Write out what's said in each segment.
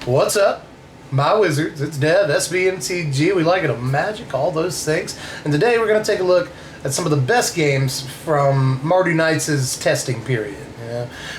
What's up, my wizards? It's Dev, Mtg. We like it, a magic, all those things. And today we're going to take a look at some of the best games from Mardu Knights' testing period.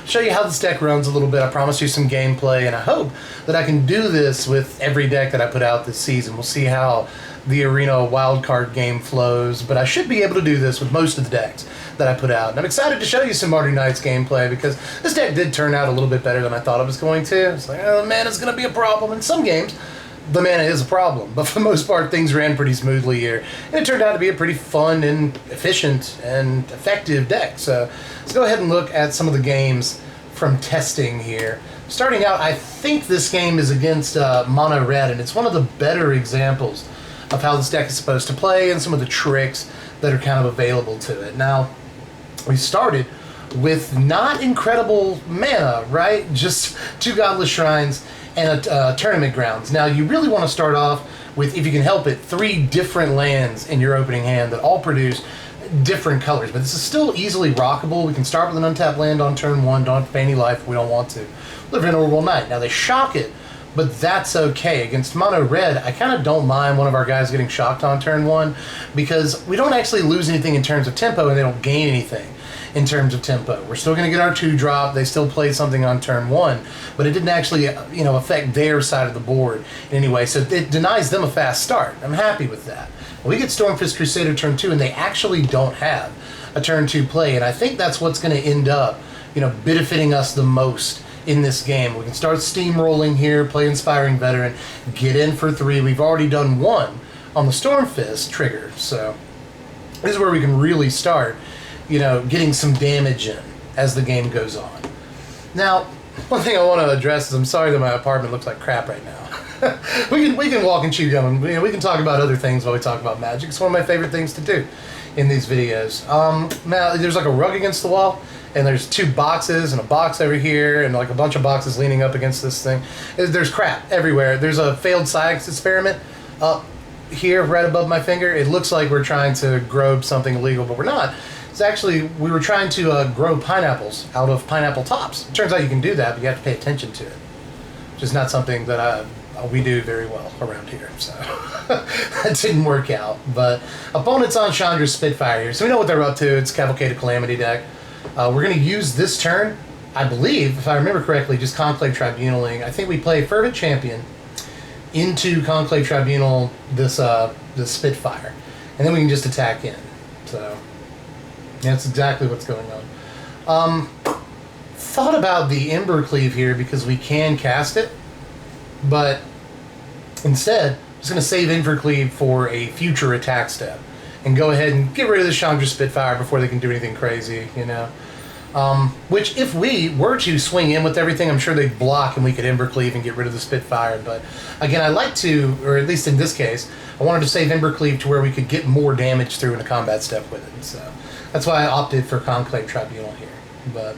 Show you how this deck runs a little bit. I promise you some gameplay, and I hope that I can do this with every deck that I put out this season. We'll see how the Arena wildcard game flows, but I should be able to do this with most of the decks that I put out. And I'm excited to show you some Mardu Knights gameplay because this deck did turn out a little bit better than I thought it was going to. It's like, oh, mana's going to be a problem. In some games, the mana is a problem, but for the most part, things ran pretty smoothly here. And it turned out to be a pretty fun and efficient and effective deck. So let's go ahead and look at some of the games from testing here. Starting out, I think this game is against Mono Red, and it's one of the better examples of how this deck is supposed to play and some of the tricks that are kind of available to it. Now, we started with not incredible mana, right? Just 2 Godless Shrines and a Tournament Grounds. Now, you really want to start off with, if you can help it, 3 different lands in your opening hand that all produce different colors, but this is still easily rockable. We can start with an untapped land on turn 1, don't have to pay any life if we don't want to. Live in Orbital Knight. Now, they shock it, but that's okay. Against Mono Red, I kind of don't mind one of our guys getting shocked on turn 1 because we don't actually lose anything in terms of tempo, and they don't gain anything in terms of tempo. We're still going to get our 2-drop. They still played something on turn 1, but it didn't actually, affect their side of the board in any way, so it denies them a fast start. I'm happy with that. We get Stormfist Crusader turn 2, and they actually don't have a turn 2 play, and I think that's what's going to end up, benefiting us the most in this game. We can start steamrolling here, play Inspiring Veteran, get in for 3. We've already done 1 on the Stormfist trigger, so this is where we can really start, getting some damage in as the game goes on. Now, one thing I want to address is I'm sorry that my apartment looks like crap right now. we can walk and chew gum, and we can talk about other things while we talk about Magic. It's one of my favorite things to do in these videos. Now, there's like a rug against the wall, and there's 2 boxes and a box over here and like a bunch of boxes leaning up against this thing. There's crap everywhere. There's a failed science experiment up here right above my finger. It looks like we're trying to grow something illegal, but we're not. It's actually, we were trying to grow pineapples out of pineapple tops. It turns out you can do that, but you have to pay attention to it, which is not something that we do very well around here, so that didn't work out. But opponent's on Chandra's Spitfire here, so we know what they're up to. It's Cavalcade of Calamity deck. We're going to use this turn, I believe, if I remember correctly, just Conclave Tribunaling. I think we play Fervent Champion into Conclave Tribunal this Spitfire, and then we can just attack in. So that's exactly what's going on. Thought about the Embercleave here because we can cast it, but instead, I'm just going to save Embercleave for a future attack step and go ahead and get rid of the Chandra Spitfire before they can do anything crazy, Which, if we were to swing in with everything, I'm sure they'd block and we could Embercleave and get rid of the Spitfire. But again, I like to, or at least in this case, I wanted to save Embercleave to where we could get more damage through in a combat step with it. So that's why I opted for Conclave Tribunal here. But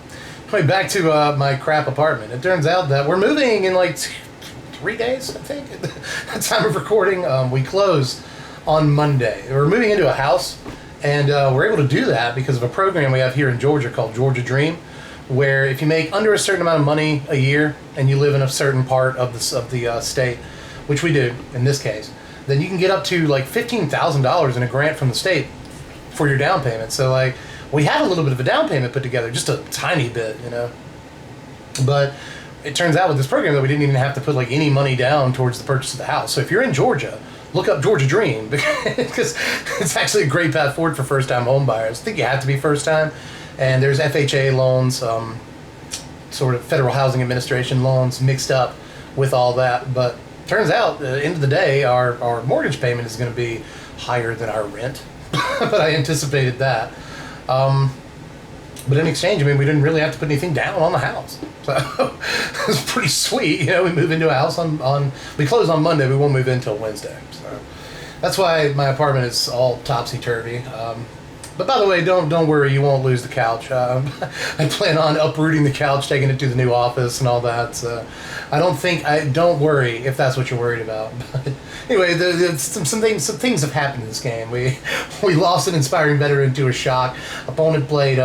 anyway, back to my crap apartment. It turns out that we're moving in like 3 days, I think, at the time of recording. We close on Monday. We're moving into a house, and we're able to do that because of a program we have here in Georgia called Georgia Dream, where if you make under a certain amount of money a year and you live in a certain part of the state, which we do in this case, then you can get up to like $15,000 in a grant from the state for your down payment. So like we had a little bit of a down payment put together, just a tiny bit, but it turns out with this program that we didn't even have to put like any money down towards the purchase of the house. So if you're in Georgia, look up Georgia Dream because it's actually a great path forward for first-time home buyers. I think you have to be first-time, and there's FHA loans, sort of Federal Housing Administration loans mixed up with all that. But turns out, at the end of the day, our mortgage payment is going to be higher than our rent, but I anticipated that. But in exchange, we didn't really have to put anything down on the house. So it was pretty sweet. We move into a house we close on Monday, we won't move in until Wednesday. So that's why my apartment is all topsy-turvy. But by the way, don't worry, you won't lose the couch. I plan on uprooting the couch, taking it to the new office and all that. So don't worry if that's what you're worried about. But anyway, some things have happened in this game. We lost an Inspiring Veteran to a shock. Opponent played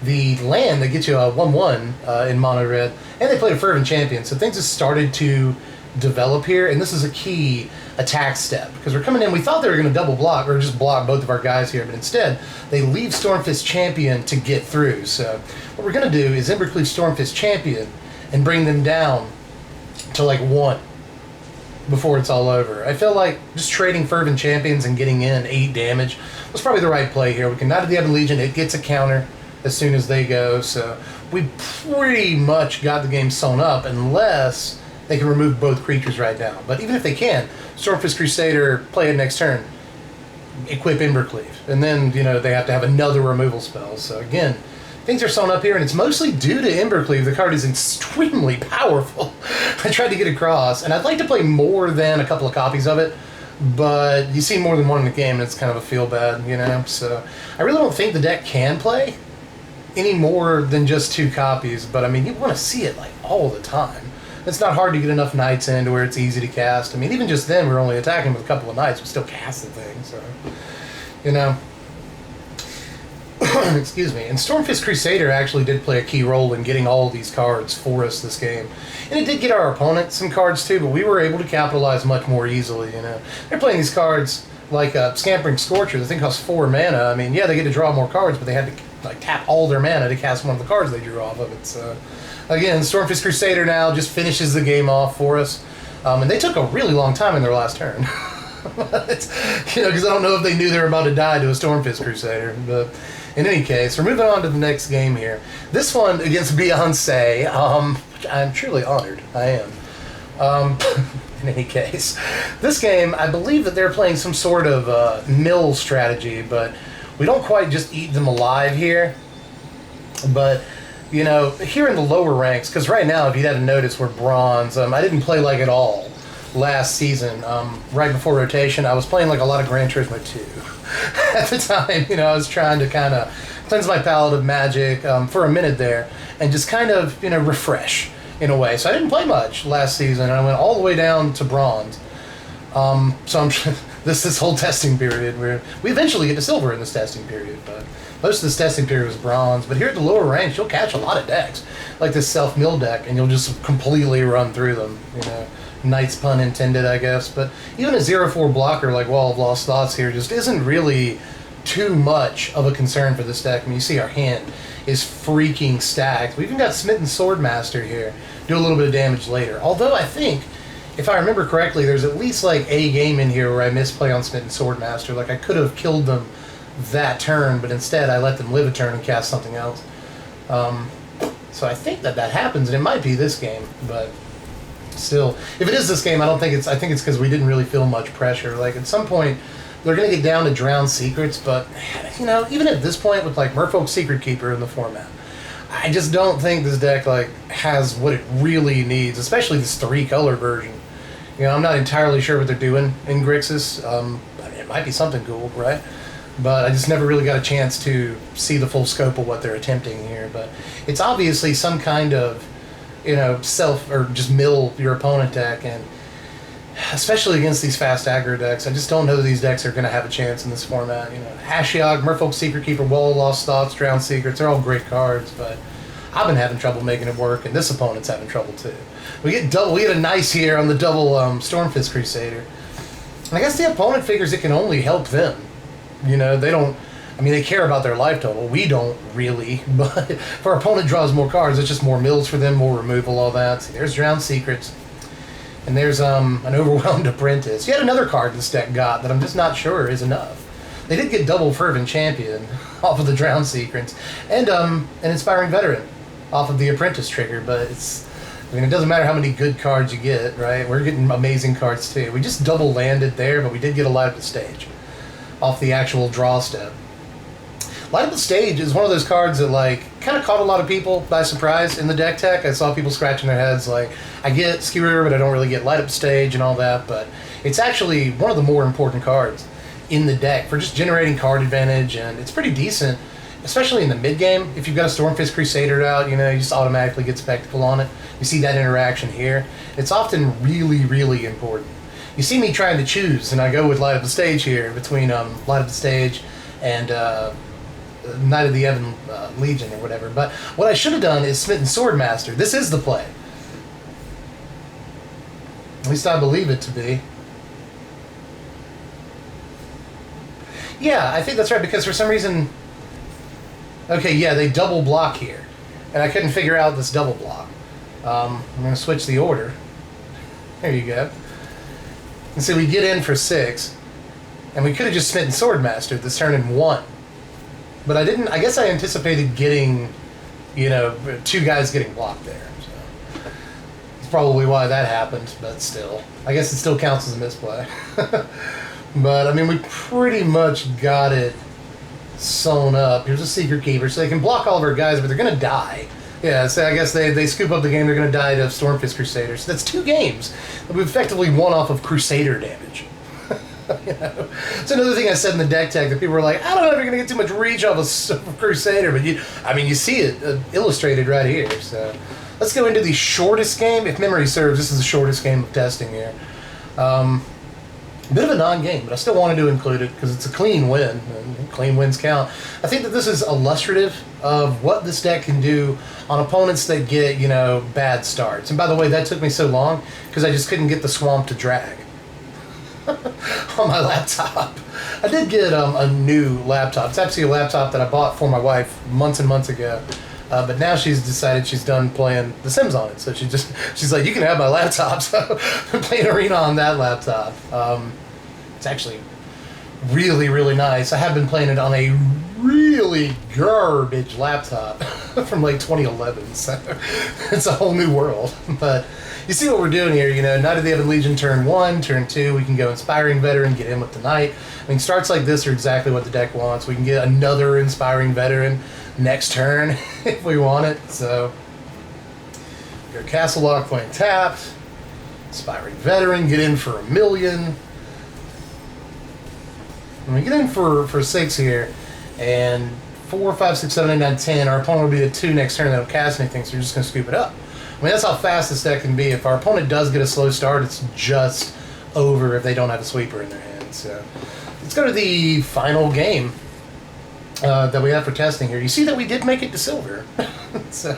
the land that gets you a 1/1 in mono red, and they played a Fervent Champion. So things have started to develop here, and this is a key attack step because we're coming in. We thought they were going to double block or just block both of our guys here, but instead they leave Stormfist Champion to get through. So what we're going to do is Embercleave Stormfist Champion and bring them down to like 1 before it's all over. I feel like just trading Fervent Champions and getting in 8 damage was probably the right play here. We can Knight of the Ebon Legion. It gets a counter as soon as they go, so we pretty much got the game sewn up unless they can remove both creatures right now. But even if they can, Stormfist Crusader, play it next turn, equip Embercleave, and then, you know, they have to have another removal spell. So again, things are sewn up here, and it's mostly due to Embercleave. The card is extremely powerful. I tried to get across, and I'd like to play more than a couple of copies of it, but you see more than one in the game, and it's kind of a feel-bad, you know? So I really don't think the deck can play any more than just 2 copies, but I mean, you want to see it like all the time. It's not hard to get enough Knights in to where it's easy to cast. I mean, even just then, we're only attacking with a couple of Knights. We still cast the thing, so, you know. Excuse me. And Stormfist Crusader actually did play a key role in getting all of these cards for us this game. And it did get our opponent some cards too, but we were able to capitalize much more easily, you know. They're playing these cards like Scampering Scorcher. The thing costs 4 mana. I mean, yeah, they get to draw more cards, but they had to like tap all their mana to cast one of the cards they drew off of it. So, again, Stormfist Crusader now just finishes the game off for us. And they took a really long time in their last turn. It's, you know, because I don't know if they knew they were about to die to a Stormfist Crusader. But in any case, we're moving on to the next game here. This one against Beyonce, which I'm truly honored. I am. In any case, this game, I believe that they're playing some sort of mill strategy, but we don't quite just eat them alive here. But, you know, here in the lower ranks, because right now, if you hadn't noticed, we're bronze. I didn't play like at all last season. Right before rotation, I was playing like a lot of Gran Turismo 2. At the time, you know, I was trying to kind of cleanse my palate of Magic for a minute there and just kind of, you know, refresh in a way. So I didn't play much last season, and I went all the way down to bronze. So I'm this whole testing period where we eventually get to silver in this testing period, but most of this testing period was bronze. But here at the lower ranks, you'll catch a lot of decks like this self-mill deck, and you'll just completely run through them, you know. Knights pun intended, I guess. But even a 0/4 blocker like Wall of Lost Thoughts here just isn't really too much of a concern for this deck. I mean, you see our hand is freaking stacked. We even got Smitten Swordmaster here. Do a little bit of damage later. Although I think, if I remember correctly, there's at least like a game in here where I misplay on Smitten Swordmaster. Like I could have killed them that turn, but instead I let them live a turn and cast something else. So I think that happens, and it might be this game, but still, if it is this game, I think it's because we didn't really feel much pressure. Like at some point, they're going to get down to Drowned Secrets, but you know, even at this point with like Merfolk Secret Keeper in the format, I just don't think this deck like has what it really needs, especially this 3-color version. You know, I'm not entirely sure what they're doing in Grixis. I mean, it might be something cool, right? But I just never really got a chance to see the full scope of what they're attempting here. But it's obviously some kind of, you know, self or just mill your opponent deck, and especially against these fast aggro decks, I just don't know that these decks are going to have a chance in this format. You know, Ashiok, Merfolk Secret Keeper, Wall of Lost Thoughts, Drowned Secrets, they're all great cards, but I've been having trouble making it work, and this opponent's having trouble too. We get a nice here on the double Stormfist Crusader. And I guess the opponent figures it can only help them. You know, they don't, I mean, they care about their life total. We don't really, but if our opponent draws more cards, it's just more mills for them, more removal, all that. See, there's Drowned Secrets. And there's an Overwhelmed Apprentice. Yet another card this deck got that I'm just not sure is enough. They did get double Fervent Champion off of the Drowned Secrets, and an Inspiring Veteran off of the Apprentice trigger, but it's, I mean, it doesn't matter how many good cards you get, right? We're getting amazing cards too. We just double landed there, but we did get a Light Up the Stage off the actual draw step. Light Up the Stage is one of those cards that like kind of caught a lot of people by surprise in the deck tech. I saw people scratching their heads like, I get Skewer, but I don't really get Light Up Stage and all that, but it's actually one of the more important cards in the deck for just generating card advantage, and it's pretty decent, especially in the mid game. If you've got a Stormfist Crusader out, you know, you just automatically get Spectacle on it. You see that interaction here. It's often really, really important. You see me trying to choose, and I go with Light Up the Stage here between Light Up the Stage and Knight of the Ebon Legion or whatever. But what I should have done is Smitten Swordmaster. This is the play. At least I believe it to be. Yeah, I think that's right, because for some reason... Okay, yeah, they double block here. And I couldn't figure out this double block. I'm going to switch the order. There you go. And so we get in for 6. And we could have just Smitten Swordmaster this turn in 1. But I didn't... I guess I anticipated getting, you know, 2 guys getting blocked there. So that's probably why that happened, but still. I guess it still counts as a misplay. But, I mean, we pretty much got it sewn up. Here's a Secret Keeper, so they can block all of our guys, but they're going to die. Yeah, so I guess they scoop up the game, they're going to die to Stormfist Crusader. So that's 2 games that we've effectively won off of Crusader damage. You know? It's another thing I said in the deck tag that people were like, I don't know if you're going to get too much reach off of Crusader, but you see it illustrated right here. So let's go into the shortest game. If memory serves, this is the shortest game of testing here. Bit of a non-game, but I still wanted to include it because it's a clean win, and clean wins count. I think that this is illustrative of what this deck can do on opponents that get, you know, bad starts. And by the way, that took me so long because I just couldn't get the swamp to drag on my laptop. I did get a new laptop. It's actually a laptop that I bought for my wife months and months ago. But now she's decided she's done playing The Sims on it. So she's like, you can have my laptop. So I'm playing Arena on that laptop. It's actually really, really nice. I have been playing it on a really garbage laptop from like 2011. So it's a whole new world. But you see what we're doing here, you know, Knight of the Ebon Legion turn 1, turn 2, we can go Inspiring Veteran, get in with the Knight. I mean, starts like this are exactly what the deck wants. We can get another Inspiring Veteran next turn if we want it. So, go Castle Lock playing tapped, Inspiring Veteran, get in for 1 million. When we get in for 6 here, and 4, 5, 6, 7, 8, 9, 10, our opponent will be at 2 next turn, they don't cast anything, so you're just going to scoop it up. I mean, that's how fast this deck can be. If our opponent does get a slow start, it's just over if they don't have a sweeper in their hand. So let's go to the final game that we have for testing here. You see that we did make it to silver. So,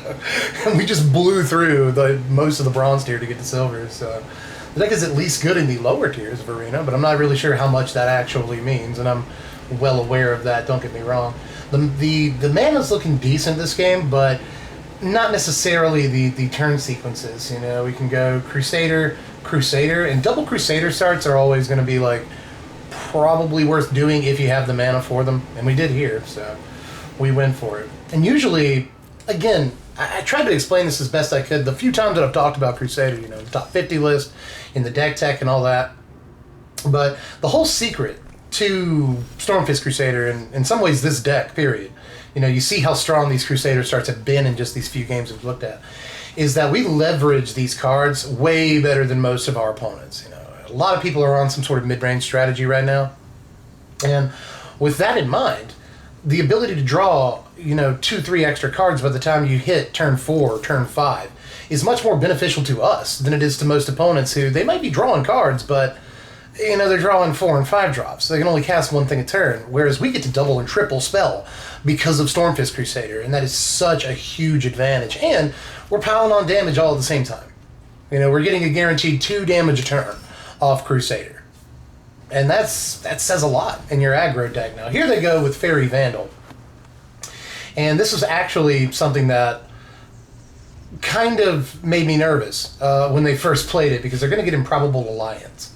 and we just blew through most of the bronze tier to get to silver. So the deck is at least good in the lower tiers of Arena, but I'm not really sure how much that actually means, and I'm well aware of that, don't get me wrong. The mana's looking decent this game, but not necessarily the turn sequences. You know, we can go Crusader, Crusader, and double Crusader starts are always going to be like probably worth doing if you have the mana for them, and we did here, so we went for it. And usually, again, I tried to explain this as best I could the few times that I've talked about Crusader, you know, the top 50 list, in the deck tech and all that, but the whole secret to Stormfist Crusader, and in some ways this deck, period, you know, you see how strong these Crusader starts have been in just these few games we've looked at, is that we leverage these cards way better than most of our opponents. You know, a lot of people are on some sort of mid-range strategy right now, and with that in mind, the ability to draw, you know, 2, 3 extra cards by the time you hit turn 4 or turn 5 is much more beneficial to us than it is to most opponents who, they might be drawing cards, but you know, they're drawing 4 and 5 drops. So they can only cast 1 thing a turn, whereas we get to double and triple spell because of Stormfist Crusader, and that is such a huge advantage. And we're piling on damage all at the same time. You know, we're getting a guaranteed 2 damage a turn off Crusader. And that says a lot in your aggro deck. Now, here they go with Fairy Vandal. And this was actually something that kind of made me nervous when they first played it, because they're going to get Improbable Alliance.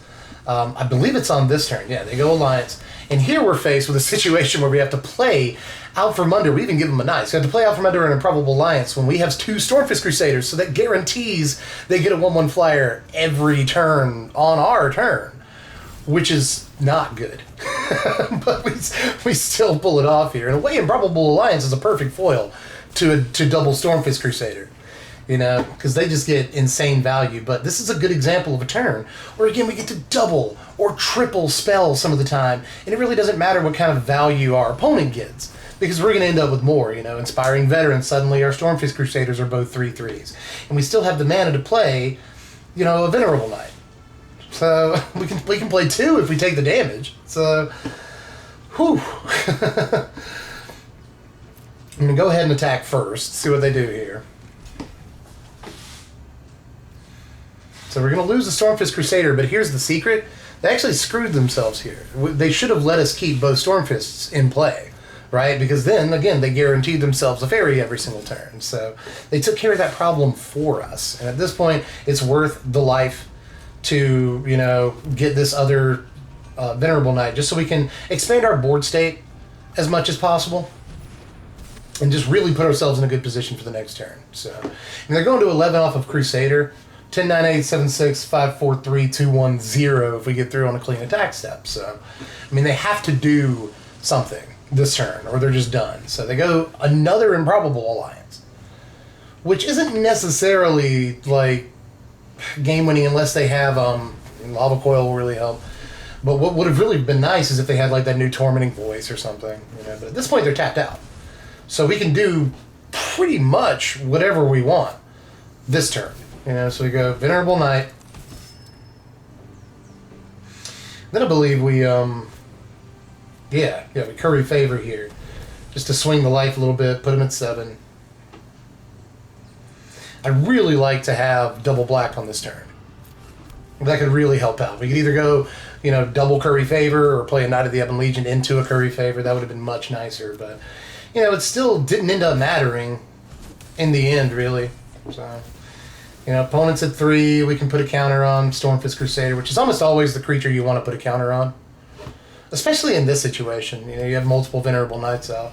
I believe it's on this turn. Yeah, they go Alliance. And here we're faced with a situation where we have to play Out from Under. We even give them a nice. We have to play Out from Under an Improbable Alliance when we have 2 Stormfist Crusaders, so that guarantees they get a 1/1 flyer every turn on our turn, which is not good. But we still pull it off here. In a way, Improbable Alliance is a perfect foil to double Stormfist Crusader. You know, because they just get insane value. But this is a good example of a turn where, again, we get to double or triple spell some of the time, and it really doesn't matter what kind of value our opponent gets, because we're going to end up with more. You know, Inspiring Veteran, suddenly our Stormfist Crusaders are both 3/3s. And we still have the mana to play, you know, a Venerable Knight. So we can play 2 if we take the damage. So, whew. I'm going to go ahead and attack first, see what they do here. So we're going to lose the Stormfist Crusader, but here's the secret. They actually screwed themselves here. They should have let us keep both Stormfists in play, right? Because then, again, they guaranteed themselves a fairy every single turn. So they took care of that problem for us. And at this point, it's worth the life to, you know, get this other Venerable Knight, just so we can expand our board state as much as possible and just really put ourselves in a good position for the next turn. So, and they're going to 11 off of Crusader. 10, 9, 8, 7, 6, 5, 4, 3, 2, 1, 0 if we get through on a clean attack step. So, I mean, they have to do something this turn or they're just done. So they go another Improbable Alliance, which isn't necessarily, like, game-winning unless they have, Lava Coil will really help. But what would have really been nice is if they had, like, that new Tormenting Voice or something. You know? But at this point, they're tapped out. So we can do pretty much whatever we want this turn. You know, so we go Venerable Knight. Then I believe we, we curry favor here. Just to swing the life a little bit, put him at 7. I'd really like to have double black on this turn. That could really help out. We could either go, you know, double curry favor or play a Knight of the Ebon Legion into a curry favor. That would have been much nicer, but, you know, it still didn't end up mattering in the end, really. So, you know, opponents at 3, we can put a counter on Stormfist Crusader, which is almost always the creature you want to put a counter on. Especially in this situation. You know, you have multiple Venerable Knights out.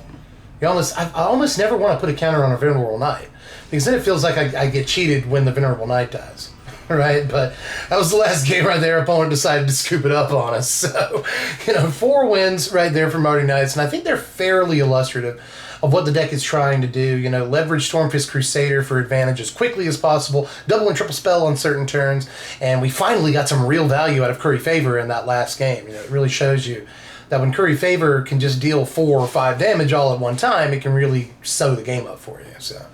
I almost never want to put a counter on a Venerable Knight, because then it feels like I get cheated when the Venerable Knight dies. Right? But that was the last game right there. Opponent decided to scoop it up on us. So, you know, 4 wins right there for Mardu Knights, and I think they're fairly illustrative of what the deck is trying to do. You know, leverage Stormfist Crusader for advantage as quickly as possible, double and triple spell on certain turns, and we finally got some real value out of Curry Favor in that last game. You know, it really shows you that when Curry Favor can just deal 4 or 5 damage all at one time, it can really sew the game up for you. So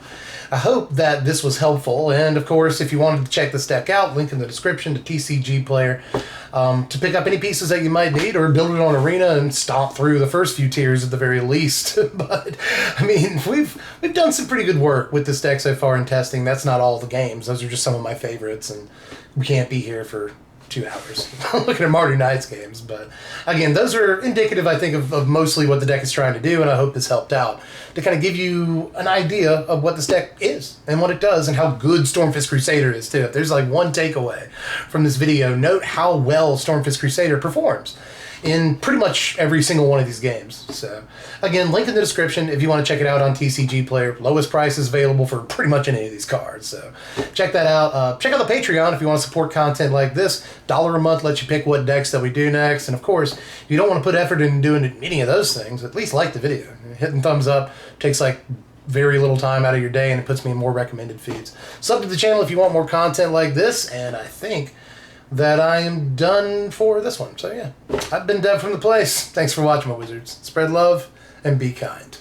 I hope that this was helpful, and of course, if you wanted to check this deck out, link in the description to TCG Player to pick up any pieces that you might need, or build it on Arena and stomp through the first few tiers at the very least. But I mean, we've done some pretty good work with this deck so far in testing. That's not all the games; those are just some of my favorites, and we can't be here for 2 hours looking at Mardu Knights games. But again, those are indicative, I think, of mostly what the deck is trying to do, and I hope this helped out to kind of give you an idea of what this deck is and what it does and how good Stormfist Crusader is too. If there's like one takeaway from this video, note how well Stormfist Crusader performs in pretty much every single one of these games. So again, link in the description if you want to check it out on TCG Player. Lowest price is available for pretty much any of these cards. So check that out. Check out the Patreon if you want to support content like this. $1 a month lets you pick what decks that we do next. And of course, if you don't want to put effort in doing any of those things, at least like the video. Hitting thumbs up takes like very little time out of your day, and it puts me in more recommended feeds. Sub to the channel if you want more content like this, and I think that I am done for this one. So yeah, I've been Dev from the Place. Thanks for watching, my wizards. Spread love and be kind.